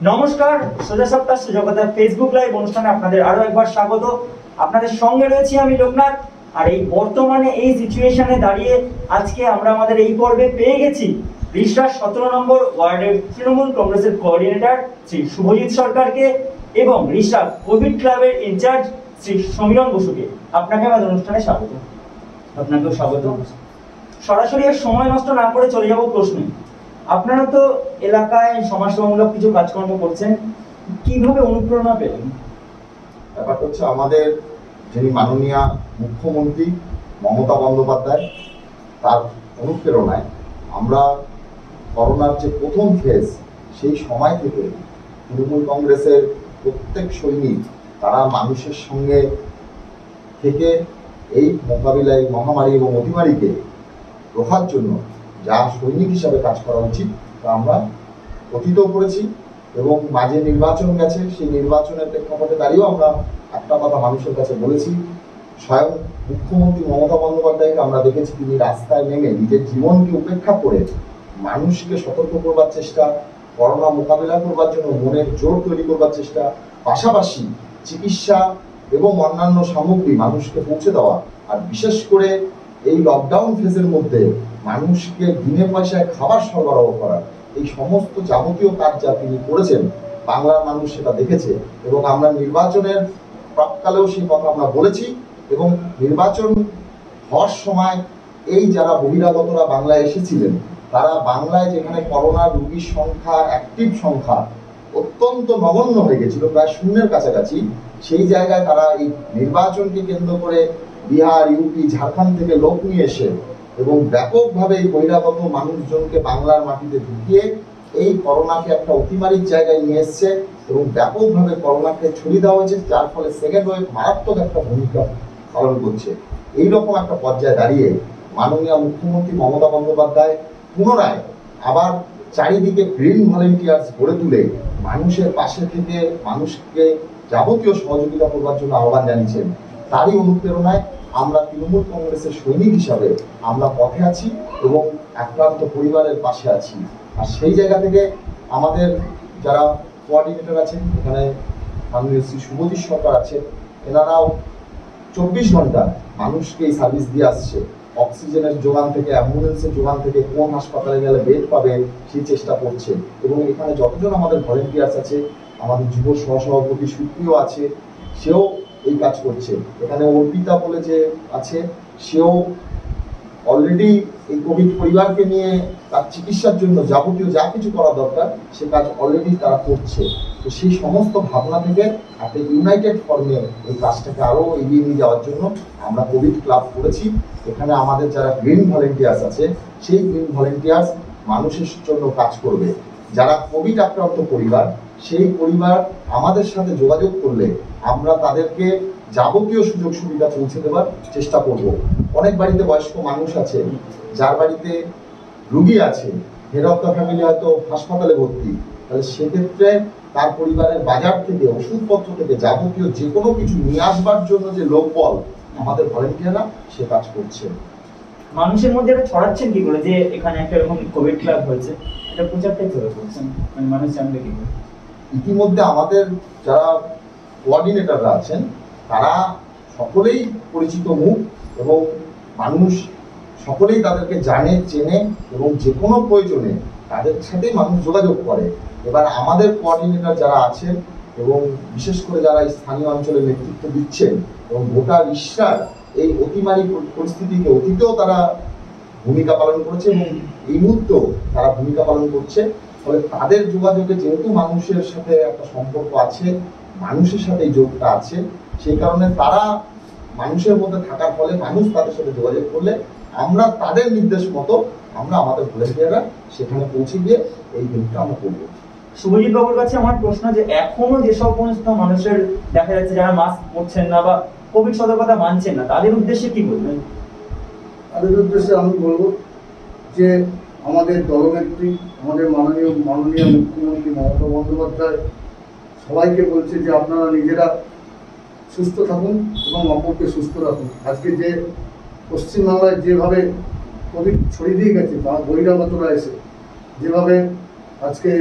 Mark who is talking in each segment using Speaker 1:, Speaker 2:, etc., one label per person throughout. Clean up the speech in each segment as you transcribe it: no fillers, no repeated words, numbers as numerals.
Speaker 1: নমস্কার, সোজা সপ্তাহ সুযোগতা ফেসবুক লাইভ অনুষ্ঠানে আপনাদের আরো একবার স্বাগত। আপনাদের সঙ্গে রয়েছি আমি লোকনাথ। আর এই বর্তমানে এই সিচুয়েশনে দাঁড়িয়ে আজকে আমরা আমাদের এই পর্বে পেয়ে গেছি রিষড়ার 17 নম্বর ওয়ার্ডের তৃণমূল কংগ্রেসের কোঅর্ডিনেটর শ্রী শুভজিৎ সরকারকে এবং রিষড়া কোভিড ক্লাবের ইনচার্জ শ্রী সমীরণ বসুকে। আপনাকে আমাদের অনুষ্ঠানে স্বাগত। আপনাকেও স্বাগত। সরাসরি আর সময় নষ্ট না করে চলে যাব প্রশ্নে। আপনারা তো এলাকায় সমাজসেবামূলক কিছু কাজকর্ম করছেন, কিভাবে অনুপ্রেরণা পেলেন?
Speaker 2: ব্যাপারটা হচ্ছে, আমাদের যিনি মাননীয় মুখ্যমন্ত্রী মমতা বন্দ্যোপাধ্যায়, তার অনুপ্রেরণায় আমরা করোনার যে প্রথম ফেজ, সেই সময় থেকে তৃণমূল কংগ্রেসের প্রত্যেক সৈনিক তারা মানুষের সঙ্গে থেকে এই মোকাবিলায় মহামারী এবং অতিমারীকে রোখার জন্য যা সৈনিক হিসাবে কাজ করা উচিত তা আমরা কথিত করেছি। এবং মাঝে নির্বাচন গেছে, সেই নির্বাচনের প্রেক্ষাপটে দাঁড়িয়েও আমরা একটা কথা মানুষের কাছে বলেছি। স্বয়ং মুখ্যমন্ত্রী মমতা বন্দ্যোপাধ্যায়কে আমরা দেখেছি তিনি রাস্তায় নেমে নিজের জীবনকে উপেক্ষা করে মানুষকে সতর্ক করবার চেষ্টা, করোনা মোকাবিলা করবার জন্য মনের জোর তৈরি করবার চেষ্টা, পাশাপাশি চিকিৎসা এবং অন্যান্য সামগ্রী মানুষকে পৌঁছে দেওয়া। আর বিশেষ করে এই লকডাউন ফেজের মধ্যে মানুষকে বিনা পয়সায় খাবার সরবরাহ করা, এই সমস্ত যাবতীয় কাজ যা তিনি করেছেন, বাংলার মানুষ সেটা দেখেছে। এবং আমরা নির্বাচনের প্রাককালেও সেই কথা আমরা বলেছি। এবং নির্বাচন হওয়ার সময় এই যারা বহিরাগতরা বাংলায় এসেছিলেন, তারা বাংলায় যেখানে করোনা রোগীর সংখ্যা, অ্যাক্টিভ সংখ্যা অত্যন্ত নগণ্য হয়ে গেছিল, প্রায় শূন্যের কাছাকাছি, সেই জায়গায় তারা এই নির্বাচনকে কেন্দ্র করে বিহার, ইউপি, ঝাড়খণ্ড থেকে লোক নিয়ে এসে এবং ব্যাপকভাবে এই বহিরাগত মানুষজনকে বাংলার মাটিতে ঢুকিয়ে এই করোনাকে একটা অতিমারীর জায়গায় নিয়ে এসছে এবং ব্যাপকভাবে করোনাকে ছড়িয়ে দেওয়া হয়েছে, যার ফলে সেকেন্ড ওয়েভ মারাত্মক একটা ভূমিকা পালন করছে। এইরকম একটা পর্যায়ে দাঁড়িয়ে মাননীয় মুখ্যমন্ত্রী মমতা বন্দ্যোপাধ্যায় পুনরায় আবার চারিদিকে গ্রিন ভলেন্টিয়ার্স গড়ে তুলে মানুষের পাশে থেকে মানুষকে যাবতীয় সহযোগিতা করবার জন্য আহ্বান জানিয়েছেন। তারই অনুপ্রেরণায় আমরা তৃণমূল কংগ্রেসের সৈনিক হিসাবে আমরা পথে আছি এবং আক্রান্ত পরিবারের পাশে আছি। আর সেই জায়গা থেকে আমাদের যারা কোঅর্ডিনেটর আছেন, এখানে মাননীয় শ্রী শুভজিৎ সরকার আছে, এনারাও 24 ঘন্টা মানুষকে এই সার্ভিস দিয়ে আসছে। অক্সিজেনের যোগান থেকে, অ্যাম্বুলেন্সের যোগান থেকে, কোন হাসপাতালে গেলে বেড পাবে সেই চেষ্টা করছে। এবং এখানে যতজন আমাদের ভলেন্টিয়ার্স আছে, আমাদের যুব সহসভাপতি সুপ্রিয় আছে, সেও এই কাজ করছে। এখানে অর্পিতা বলে যে আছে, সেও অলরেডি এই কোভিড পরিবারকে নিয়ে তার চিকিৎসার জন্য যাবতীয় যা কিছু করা দরকার সে কাজ অলরেডি তারা করছে। তো সেই সমস্ত ভাবনা থেকে একটা ইউনাইটেড ফর্মে এই কাজটাকে আরও এগিয়ে নিয়ে যাওয়ার জন্য আমরা কোভিড ক্লাব করেছি। এখানে আমাদের যারা গ্রিন ভলেন্টিয়ার্স আছে, সেই গ্রিন ভলেন্টিয়ার্স মানুষের জন্য কাজ করবে। যারা কোভিড আক্রান্ত পরিবার, সেই পরিবার আমাদের সাথে যোগাযোগ করলে আমরা তাদেরকে যাবতীয় সুযোগ সুবিধা পৌঁছে দেওয়ার চেষ্টা করব। অনেক বাড়িতে বয়স্ক মানুষ আছে, যার বাড়িতে রুগী আছে, হেড অফ দ্য ফ্যামিলি হয়তো হাসপাতালে ভর্তি, তাহলে সেক্ষেত্রে তার পরিবারের বাজার থেকে, ওষুধপত্র থেকে যাবতীয় যে কোনো কিছু নিয়ে আসবার জন্য যে লোকবল আমাদের ভলেন্টিয়াররা সে কাজ করছে।
Speaker 1: মানুষের মধ্যে এটা ছড়াচ্ছেন কি করে যে এখানে একটা এরকম কোভিড ক্লাব হয়েছে, এটা প্রচারটাই করে করছেন, মানে মানুষ জানবে কি করে?
Speaker 2: ইতিমধ্যে আমাদের যারা কোঅর্ডিনেটররা আছেন তারা সকলেই পরিচিত মুখ এবং মানুষ সকলেই তাদেরকে জানে, চেনে এবং যে কোনো প্রয়োজনে তাদের সাথেই মানুষ যোগাযোগ করে। এবার আমাদের কোঅর্ডিনেটর যারা আছেন এবং বিশেষ করে যারা স্থানীয় অঞ্চলে নেতৃত্ব দিচ্ছেন এবং গোটা রিষড়ার এই অতিমারী পরিস্থিতিকে অতীতেও তারা ভূমিকা পালন করেছে এবং এই মুহূর্তেও তারা ভূমিকা পালন করছে। ফলে তাদের যোগাযোগে যেহেতু মানুষের সাথে একটা সম্পর্ক আছে, মানুষের সাথে এই যোগটা আছে, সেই কারণে তারা মানুষের মধ্যে থাকার ফলে মানুষ তাদের সাথে যোগাযোগ করলে আমরা তাদের নির্দেশ মতো আমরা আমাদের ভলেন্টিয়াররা সেখানে পৌঁছে গিয়ে এই দিনটা আমরা করব।
Speaker 1: শুভজিৎ বাবুর কাছে আমার প্রশ্ন, যে এখনো যেসব সমস্ত মানুষের দেখা যাচ্ছে যারা মাস্ক পরছেন না বা কোভিড সতর্কতা মানছেন না, তাদের উদ্দেশ্যে কি বলবেন?
Speaker 3: তাদের উদ্দেশ্যে আমি বলবো যে আমাদের দলনেত্রী, আমাদের মাননীয় মুখ্যমন্ত্রী মমতা বন্দ্যোপাধ্যায় সবাইকে বলছে যে আপনারা নিজেরা সুস্থ থাকুন এবং অপরকে সুস্থ রাখুন। আজকে যে পশ্চিমবাংলায় যেভাবে কোভিড ছড়িয়ে দিয়ে গেছে বা বহিরাগতরা এসে যেভাবে আজকে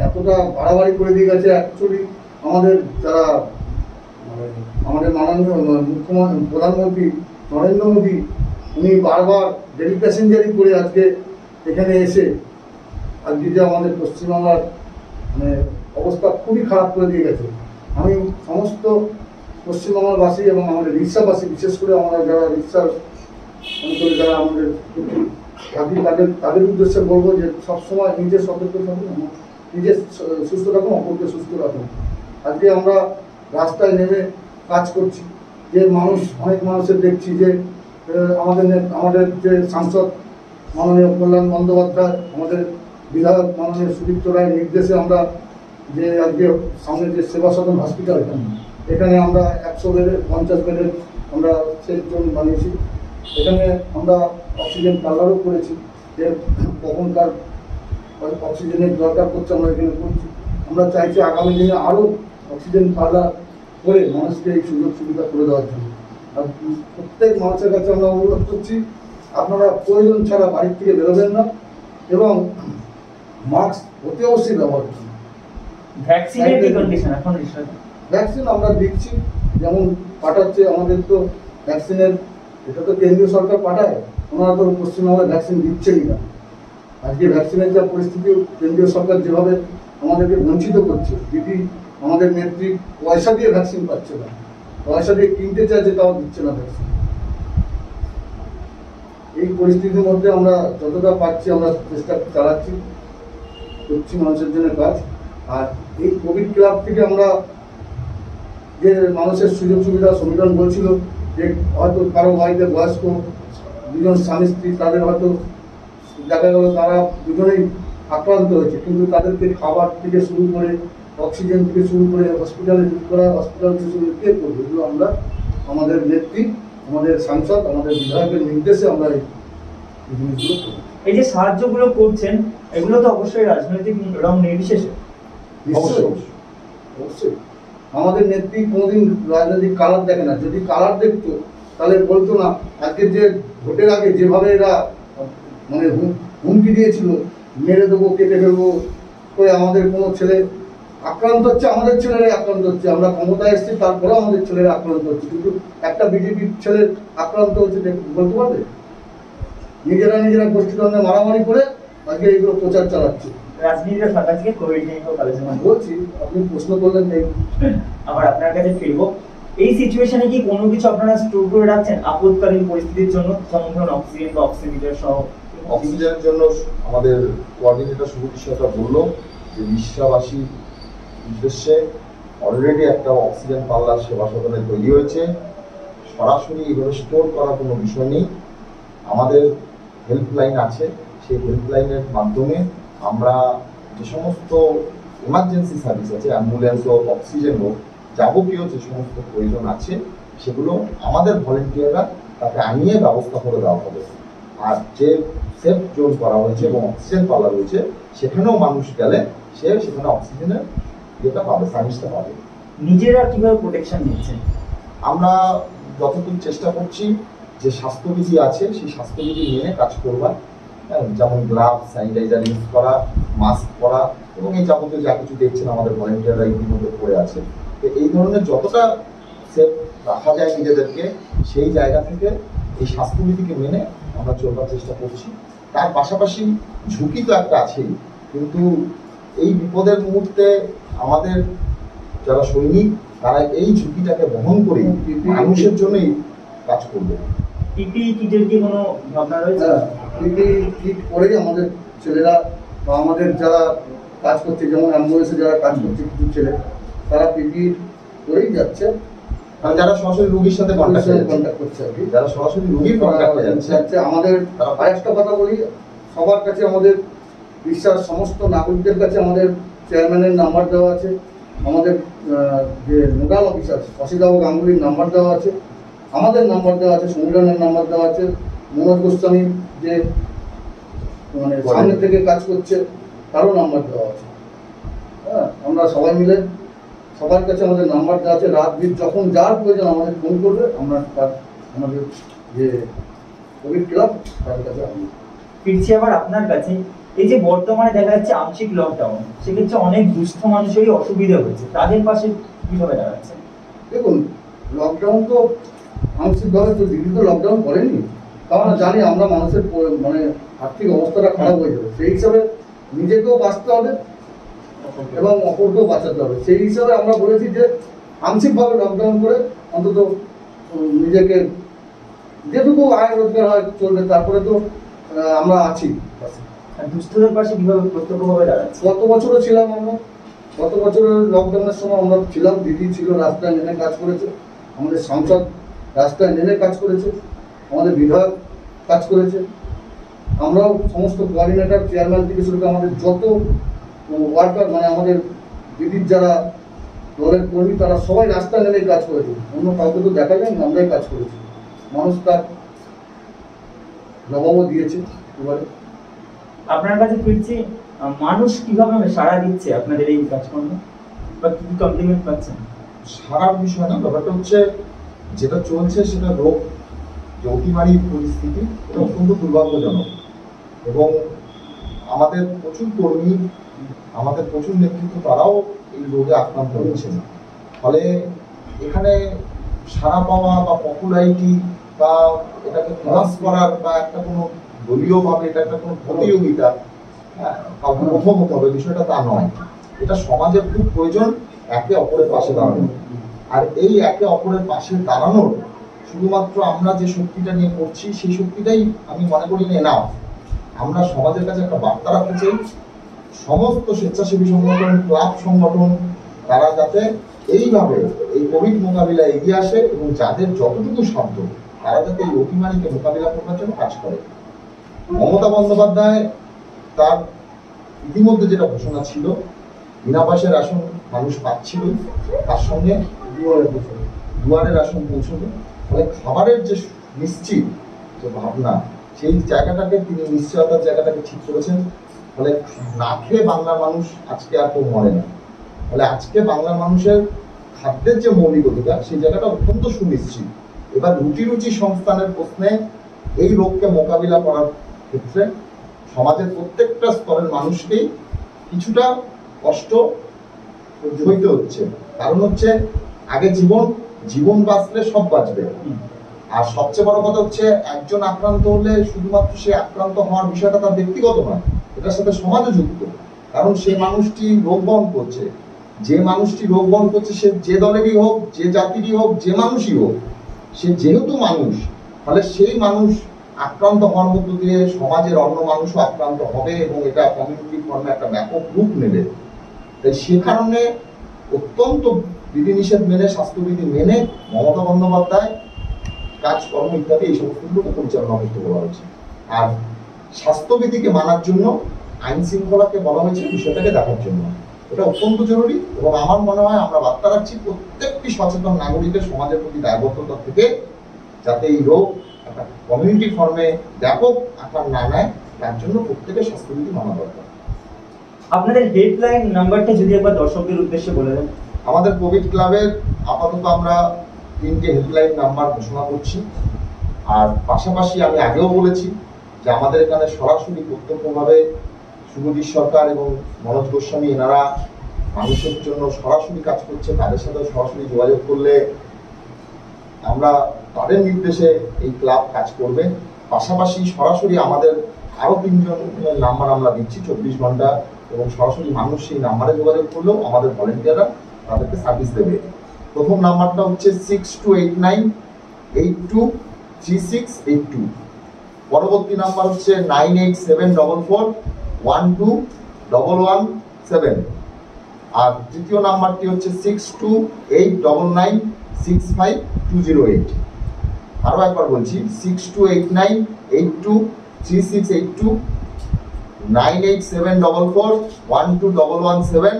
Speaker 3: এতটা বাড়াবাড়ি করে দিয়ে গেছে। অ্যাকচুয়ালি আমাদের যারা মানে আমাদের মাননীয় মুখ্যমন্ত্রী প্রধানমন্ত্রী নরেন্দ্র মোদী উনি বারবার ডেলি প্যাসেঞ্জারি করে আজকে এখানে এসে আজকে যে আমাদের পশ্চিমবাংলার মানে অবস্থা খুবই খারাপ করে দিয়ে গেছে। আমি সমস্ত পশ্চিমবাংলাবাসী এবং আমাদের রিক্সাবাসী, বিশেষ করে আমরা যারা রিক্সার অঞ্চলে যারা আমাদের তাদের উদ্দেশ্যে বলবো যে সবসময় নিজের সতর্ক থাকুন, নিজের সুস্থ থাকুন, অপরকে সুস্থ রাখুন। আজকে আমরা রাস্তায় নেমে কাজ করছি, যে অনেক মানুষের দেখছি যে আমাদের যে সাংসদ মাননীয় কল্যাণ বন্দ্যোপাধ্যায়, আমাদের বিধায়ক মাননীয় সুদীপ্ত রায়ের নির্দেশে আমরা যে আজকে সামনে যে সেবা সদন হসপিটাল এখানে আমরা 100 বেডের 50 বেডের আমরা সেফ জোন বানিয়েছি। এখানে আমরা অক্সিজেন পার্লারও করেছি, যে কখনকার অক্সিজেনের দরকার পড়ছে আমরা এখানে করছি। আমরা চাইছি আগামী দিনে আরও অক্সিজেন পার্লার করে মানুষকে এই সুযোগ সুবিধা করে দেওয়ার জন্য। আর প্রত্যেক মানুষের কাছে আমরা অনুরোধ করছি, আপনারা প্রয়োজন ছাড়া বাড়ির থেকে বেরোবেন না এবং মাস্ক অতি অবশ্যই ব্যবহার করুন।
Speaker 1: ভ্যাকসিনের কি কন্ডিশন এখন?
Speaker 3: ভ্যাকসিন আমরা দিচ্ছি, যেমন পাঠাচ্ছে আমাদের তো ভ্যাকসিনের, এটা তো কেন্দ্রীয় সরকার পাঠায়, ওনারা তো পশ্চিমবঙ্গে ভ্যাকসিন দিচ্ছেই না। আজকে ভ্যাকসিনের যা পরিস্থিতি, কেন্দ্রীয় সরকার যেভাবে আমাদেরকে বঞ্চিত করছে, দিদি আমাদের নেত্রী পয়সা দিয়ে ভ্যাকসিন পাচ্ছে না, পয়সা দিয়ে কিনতে চাইছে তাও দিচ্ছে না ভ্যাকসিন। এই পরিস্থিতির মধ্যে আমরা যতটা পাচ্ছি আমরা চেষ্টা চালাচ্ছি, করছি মানুষের জন্য কাজ। আর এই কোভিড ক্লাব থেকে আমরা যে মানুষের সুযোগ সুবিধা সমীকরণ বলছিল, যে হয়তো কারো বাড়িতে বয়স্ক দুজন স্বামী স্ত্রী, তাদের হয়তো দেখা গেল তারা দুজনেই আক্রান্ত হয়েছে, কিন্তু তাদেরকে খাবার থেকে শুরু করে অক্সিজেন থেকে শুরু করে হসপিটালে হসপিটাল থেকে শুরু কে করবো, এগুলো আমরা আমাদের নেত্রী, আমাদের সাংসদ, আমাদের বিধায়কের নির্দেশে আমরা এই জিনিসগুলো করি।
Speaker 1: এই যে সাহায্যগুলো করছেন, এগুলো তো অবশ্যই রাজনৈতিক রং নির্বিশেষে।
Speaker 3: অবশ্যই অবশ্যই আমাদের নেত্রী কোনোদিন রাজনৈতিক কালার দেখে না। যদি কালার দেখতো তাহলে বলতো না। আজকে যে ভোটের আগে যেভাবে এরা মানে হুমকি দিয়েছিল, মেরে দেবো, কেটে ফেলবো করে, আমাদের কোনো ছেলে আক্রান্ত হচ্ছে, আমাদের ছেলেরাই আক্রান্ত হচ্ছে। আমরা ক্ষমতায় এসেছি, তারপরেও আমাদের ছেলেরা আক্রান্ত হচ্ছে, কিন্তু একটা বিজেপির ছেলের আক্রান্ত হচ্ছে বলতে পারবে? নিজেরা গোষ্ঠীদ্বন্দ্বে মারামারি করে আজকে এইগুলো প্রচার চালাচ্ছে।
Speaker 1: রাজনীতির ফাঁকা থেকে কোভিড নিয়ে আলোচনা
Speaker 3: বলছি, আপনি প্রশ্ন করলেন তাই
Speaker 1: আবার আপনার কাছে ফিরবো। এই সিচুয়েশনে কি কোনো কিছু আপনারা স্টোর করে রাখছেন আপদকালীন পরিস্থিতির জন্য, যেমন ধরুন অক্সিজেন বা অক্সিমিটার সহ?
Speaker 2: অক্সিজেনের জন্য আমাদের কোঅর্ডিনেটর সুবিশাটা বললো যে রিক্সাবাসীর উদ্দেশ্যে অলরেডি একটা অক্সিজেন পার্লার সেবা সদনে তৈরি হয়েছে। সরাসরি এইভাবে স্টোর করার কোনো বিষয় নেই। আমাদের হেল্পলাইন আছে, সেই হেল্পলাইনের মাধ্যমে আমরা যে সমস্ত ইমার্জেন্সি সার্ভিস আছে, অ্যাম্বুলেন্স হোক, অক্সিজেন হোক, যাবতীয় যে সমস্ত প্রয়োজন আছে সেগুলো আমাদের ভলেন্টিয়াররা তাকে আনিয়ে ব্যবস্থা করে দেওয়া হবে। আর যে সেফ জোন করা হয়েছে এবং অক্সিজেন পার্লার রয়েছে, সেখানেও মানুষ গেলে সেখানে অক্সিজেনের ইয়েটা পাবে, সার্ভিসটা পাবে।
Speaker 1: নিজেরা কিভাবে প্রোটেকশন নিচ্ছেন?
Speaker 2: আমরা যতটুকু চেষ্টা করছি যে স্বাস্থ্যবিধি আছে সেই স্বাস্থ্যবিধি মেনে কাজ করবার, যেমন গ্লাভস, স্যানিটাইজার ইউজ করা, মাস্ক পরা এবং এই যাবতীয় যা কিছু দেখছেন আমাদের ভলেন্টিয়াররা ইতিমধ্যে করে আছে। তো এই ধরনের যতটা সেফ রাখা যায় নিজেদেরকে, সেই জায়গা থেকে এই স্বাস্থ্যবিধিকে মেনে আমরা চলবার চেষ্টা করছি। তার পাশাপাশি ঝুঁকি তো একটা আছেই, কিন্তু এই বিপদের মুহূর্তে আমাদের যারা সৈনিক তারা এই ঝুঁকিটাকে বহন করে মানুষের জন্যই কাজ করবে।
Speaker 1: পিপিই কিটের কি কোনো ভাবনা রয়েছে?
Speaker 3: পিপিই কিট পরেই আমাদের ছেলেরা বা আমাদের যারা কাজ করছে, যেমন অ্যাম্বুলেন্সে যারা কাজ করছে কিছু ছেলে, তারা পিপিই পরেই যাচ্ছে।
Speaker 2: আর যারা সরাসরি রোগীর সাথে
Speaker 3: কন্ট্যাক্ট করছে আর কি,
Speaker 2: যারা সরাসরি রোগীর কন্ট্যাক্টে যাচ্ছে।
Speaker 3: আমাদের আরেকটা কথা বলি, সবার কাছে আমাদের বিশ্বাস, সমস্ত নাগরিকদের কাছে আমাদের চেয়ারম্যানের নাম্বার দেওয়া আছে, আমাদের যে নোডাল অফিসার অসিতবাবু গাঙ্গুলির নাম্বার দেওয়া আছে, আমাদের নাম্বার দেওয়া আছে, সংবিধানের নাম্বার দেওয়া আছে, মনোজ গোস্বামী যে মানে সামনে থেকে কাজ করছে তারও নাম্বার দেওয়া আছে। হ্যাঁ, আমরা সবাই মিলে সবার কাছে আমাদের নাম্বার দেওয়া আছে। রাত দিন যখন যার প্রয়োজন আমাদের ফোন করবে, আমরা আমাদের যে কোভিড ক্লাব তাদের কাছে
Speaker 1: ফিরছি আবার আপনার কাছে। এই যে বর্তমানে দেখা যাচ্ছে আংশিক লকডাউন, সেক্ষেত্রে অনেক দুস্থ মানুষেরই অসুবিধা হচ্ছে, তাদের পাশে কিভাবে দাঁড়াচ্ছে?
Speaker 3: দেখুন, লকডাউন তো আংশিকভাবে তো দিদি তো লকডাউন করেনি, কারণ জানি আমরা মানুষের মানে আর্থিক অবস্থাটা খারাপ হয়ে যাবে, সেই হিসাবে নিজেকেও বাঁচতে হবে এবং অপরকেও বাঁচাতে হবে। সেই হিসাবে আমরা বলেছি যে আংশিকভাবে লকডাউন করে অন্তত নিজেকে যেটুকু আয় রোজগার হয় চলবে, তারপরে তো আমরা আছি।
Speaker 1: আর দুস্থদের পাশে কিভাবে প্রত্যক্ষভাবে দাঁড়াচ্ছে?
Speaker 3: গত বছরও ছিলাম আমরা, গত বছরের লকডাউনের সময় আমরা ছিলাম, দিদি ছিল রাস্তায় নেমে কাজ করেছে, আমাদের সাংসদ রাস্তায় নেমে কাজ করেছে, আমাদের বিধায়ক কাজ করেছে, আমরাও সমস্ত কোঅর্ডিনেটর চেয়ারম্যান থেকে শুরু করে আমাদের যত ওয়ার্কার মানে আমাদের দিদির যারা দলের কর্মী তারা সবাই রাস্তায় নেমে কাজ করেছে, অন্য কাউকে তো দেখা যায়নি, আমরাই কাজ করেছি। মানুষ তার জবাবও দিয়েছে। এবারে
Speaker 1: আপনার কাছে ফিরছি, মানুষ কিভাবে সাড়া দিচ্ছে আপনাদের এই কাজকর্মে, বা কি কমপ্লিমেন্ট পাচ্ছেন?
Speaker 2: সারার বিষয় না, ব্যাপারটা হচ্ছে যেটা চলছে সেটা রোগ যে অতিমারী পরিস্থিতি, এটা অত্যন্ত দুর্ভাগ্যজনক এবং আমাদের প্রচুর কর্মী, আমাদের প্রচুর নেতৃত্ব তারাও এই রোগে আক্রান্ত হয়েছেন। ফলে এখানে সাড়া পাওয়া বা পপুলারিটি বা এটাকে ক্লাস করার বা একটা কোনো দলীয়ভাবে এটা একটা কোনো প্রতিযোগিতা কাউকে প্রথম হতে হবে বিষয়টা তা নয়। এটা সমাজের খুব প্রয়োজন একে অপরের পাশে দাঁড়ানো। আর এই একে অপরের পাশে দাঁড়ানোর শুধুমাত্র আমরা যে শক্তিটা নিয়ে করছি সেই শক্তিটাই আমি মনে করি না। আমরা সমাজের কাছে একটা বার্তা রাখতে চাই, সমস্ত স্বেচ্ছাসেবী সংগঠন, ক্লাব সংগঠন তারা যাতে এইভাবে এই কোভিড মোকাবিলায় এগিয়ে আসে এবং যাদের যতটুকু সাধ্য তারা যাতে এই অতিমারীকে মোকাবিলা করার জন্য কাজ করে। মমতা বন্দ্যোপাধ্যায় তার ইতিমধ্যে যেটা ঘোষণা ছিল, বিনা পয়সায় রেশন মানুষ পাচ্ছিল, তার সঙ্গে দুয়ারে রেশন পৌঁছবে। ফলে খাবারের যে নিশ্চিত যে ভাবনা, সেই জায়গাটাকে তিনি নিশ্চয়তার জায়গাটাকে ঠিক করেছেন। ফলে না খেয়ে বাংলার মানুষ আজকে আর কেউ মরে না। ফলে আজকে বাংলার মানুষের খাদ্যের যে মৌলিক অধিকার সেই জায়গাটা অত্যন্ত সুনিশ্চিত। এবার রুটি রুচি সংস্থানের প্রশ্নে এই রোগকে মোকাবিলা করার ক্ষেত্রে সমাজের প্রত্যেকটা স্তরের মানুষকেই কিছুটা কষ্ট সইতে হচ্ছে। কারণ হচ্ছে আগে জীবন বাঁচলে সব বাঁচবে। আর সবচেয়ে বড় কথা হচ্ছে একজন আক্রান্ত হলে শুধুমাত্র সে আক্রান্ত হওয়ার বিষয়টা তার ব্যক্তিগত নয়, এটার সাথে সমাজও যুক্ত। কারণ সেই মানুষটি রোগ বহন করছে, যে মানুষটি রোগ বহন করছে সে যে দলেরই হোক, যে জাতিরই হোক, যে মানুষই হোক, সে যেহেতু মানুষ, ফলে সেই মানুষ আক্রান্ত হওয়ার মধ্য দিয়ে সমাজের অন্য মানুষও আক্রান্ত হবে এবং এটা কমিউনিটি ফর্মে একটা ব্যাপক রূপ নেবে। তাই সে কারণে অত্যন্ত বিধিনিষেধ মেনে, স্বাস্থ্যবিধি মেনে মমতা বন্দ্যোপাধ্যায় কাজকর্ম ইত্যাদি এই সমস্তগুলোকে পরিচালনা করতে বলা হয়েছে। আর স্বাস্থ্যবিধিকে মানার জন্য আইন শৃঙ্খলাকে বলা হয়েছে বিষয়টাকে দেখার জন্য। এটা অত্যন্ত জরুরি এবং আমার মনে হয় আমরা বার্তা রাখছি প্রত্যেকটি সচেতন নাগরিকের সমাজের প্রতি দায়বদ্ধতা থেকে যাতে এই রোগ একটা কমিউনিটি ফর্মে ব্যাপক আকার না নেয়, তার জন্য প্রত্যেকের স্বাস্থ্যবিধি মানা দরকার।
Speaker 1: আপনাদের হেল্পলাইন নাম্বারটা যদি একবার দর্শকদের উদ্দেশ্যে বলে দেন।
Speaker 2: আমাদের কোভিড ক্লাবের আপাতত আমরা 3টে হেল্পলাইন নাম্বার ঘোষণা করছি। আর পাশাপাশি আমি আগেও বলেছি যে আমাদের এখানে সরাসরি প্রত্যক্ষভাবে শুভজিৎ সরকার এবং মনোজ গোস্বামী এনারা মানুষের জন্য সরাসরি কাজ করছে, তাদের সাথে সরাসরি যোগাযোগ করলে আমরা তাদের নির্দেশে এই ক্লাব কাজ করবে। পাশাপাশি সরাসরি আমাদের আরও 3জনের নাম্বার আমরা দিচ্ছি 24 ঘন্টা, এবং সরাসরি মানুষ সেই নাম্বারে যোগাযোগ করলেও আমাদের ভলেন্টিয়াররা তাদেরকে সার্ভিস দেবে। প্রথম নাম্বারটা হচ্ছে 6289823682। পরবর্তী নাম্বার হচ্ছে 9874412117। আর তৃতীয় নাম্বারটি হচ্ছে 6289965208। আরো একবার বলছি 6289823682, 9874412117,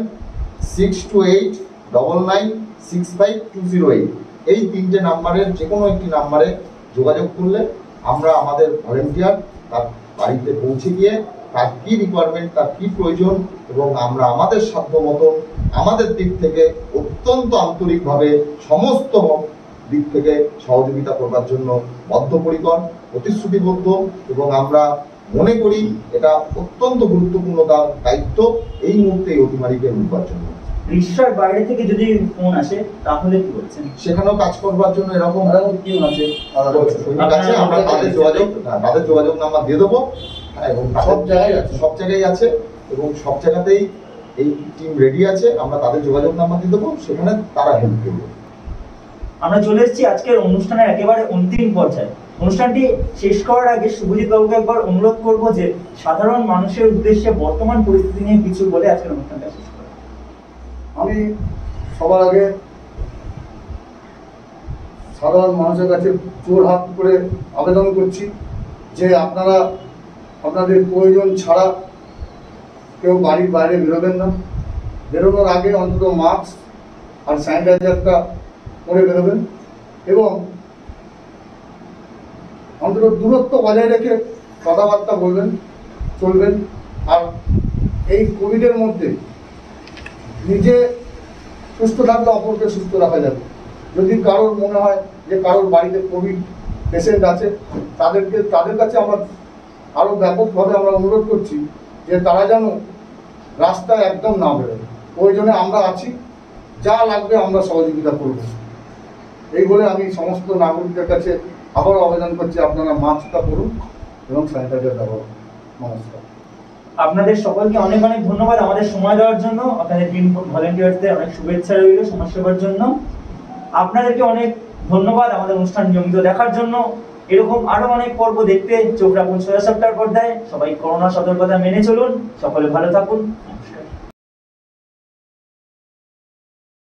Speaker 2: 6289965208। এই 3টে নাম্বারের যে কোনো একটি নাম্বারে যোগাযোগ করলে আমরা আমাদের ভলেন্টিয়ার তার বাড়িতে পৌঁছে গিয়ে তার কি রিকোয়ারমেন্ট, তার কি প্রয়োজন, এবং আমরা আমাদের সাধ্য মতন আমাদের দিক থেকে অত্যন্ত আন্তরিকভাবে সমস্ত দিক থেকে সহযোগিতা করবার জন্য বদ্ধপরিকর, প্রতিশ্রুতিবদ্ধ। এবং আমরা মনে করি এটা অত্যন্ত গুরুত্বপূর্ণ দায়িত্ব এই মুহূর্তে এই অতিমারীকে রুখবার জন্য।
Speaker 1: রিক্সার বাইরে থেকে যদি ফোন আসে তাহলে কি বলছেন?
Speaker 2: সেখানেও কাজ করবার জন্য এরকম
Speaker 3: টিম আছে,
Speaker 2: সৈনিক আছে, আমরা তাদের যোগাযোগ নাম্বার দিয়ে দেবো। হ্যাঁ, এবং
Speaker 3: সব জায়গায় আছে,
Speaker 2: সব জায়গায় আছে এবং সব জায়গাতেই এই টিম রেডি আছে। আমরা তাদের যোগাযোগ নাম্বার দিয়ে দেবো, সেখানে তারা হেল্প করবে।
Speaker 1: আমরা চলে এসেছি আজকের অনুষ্ঠানের একেবারে অন্তিম পর্যায়ে। অনুষ্ঠানটি শেষ করার আগে শুভজিৎ বাবুকে একবার অনুরোধ করবো যে সাধারণ মানুষের উদ্দেশ্যে বর্তমান পরিস্থিতি নিয়ে কিছু বলে আজকের অনুষ্ঠানটা শেষ করা।
Speaker 3: আমি সবার আগে সাধারণ মানুষের কাছে জোর হাত করে আবেদন করছি যে আপনারা আপনাদের প্রয়োজন ছাড়া কেউ বাড়ির বাইরে বেরোবেন না। বেরোনোর আগে অন্তত মাস্ক আর স্যানিটাইজারটা পরে বেরোবেন এবং অন্তত দূরত্ব বজায় রেখে কথাবার্তা বলবেন, চলবেন। আর এই কোভিডের মধ্যে নিজে সুস্থ থাকলে অপরকে সুস্থ রাখা যাবে। যদি কারোর মনে হয় যে কারোর বাড়িতে কোভিড পেশেন্ট আছে, তাদের কাছে আমরা আরও ব্যাপকভাবে আমরা অনুরোধ করছি যে তারা যেন রাস্তায় একদম না বেরোয়। প্রয়োজনে আমরা আছি, যা লাগবে আমরা সহযোগিতা করব। এই বলে আমি সমস্ত নাগরিকদের কাছে আবারও আবেদন করছি আপনারা মাস্কটা পরুন এবং স্যানিটাইজার ব্যবহার করুন। নমস্কার।
Speaker 1: আপনাদের সকলকে অনেক অনেক ধন্যবাদ আমাদের সময় দেওয়ার জন্য। আপনাদের টিম ভলেন্টিয়ার্সদের অনেক শুভেচ্ছা রইল সমাজসেবার জন্য। আপনাদেরকে অনেক ধন্যবাদ আমাদের অনুষ্ঠান নিয়মিত দেখার জন্য। এরকম আরো অনেক পর্ব দেখতে চোখ রাখুন সোজা সাপটার পর্দায়। সবাই করোনা সতর্কতা মেনে চলুন। সকলে ভালো থাকুন।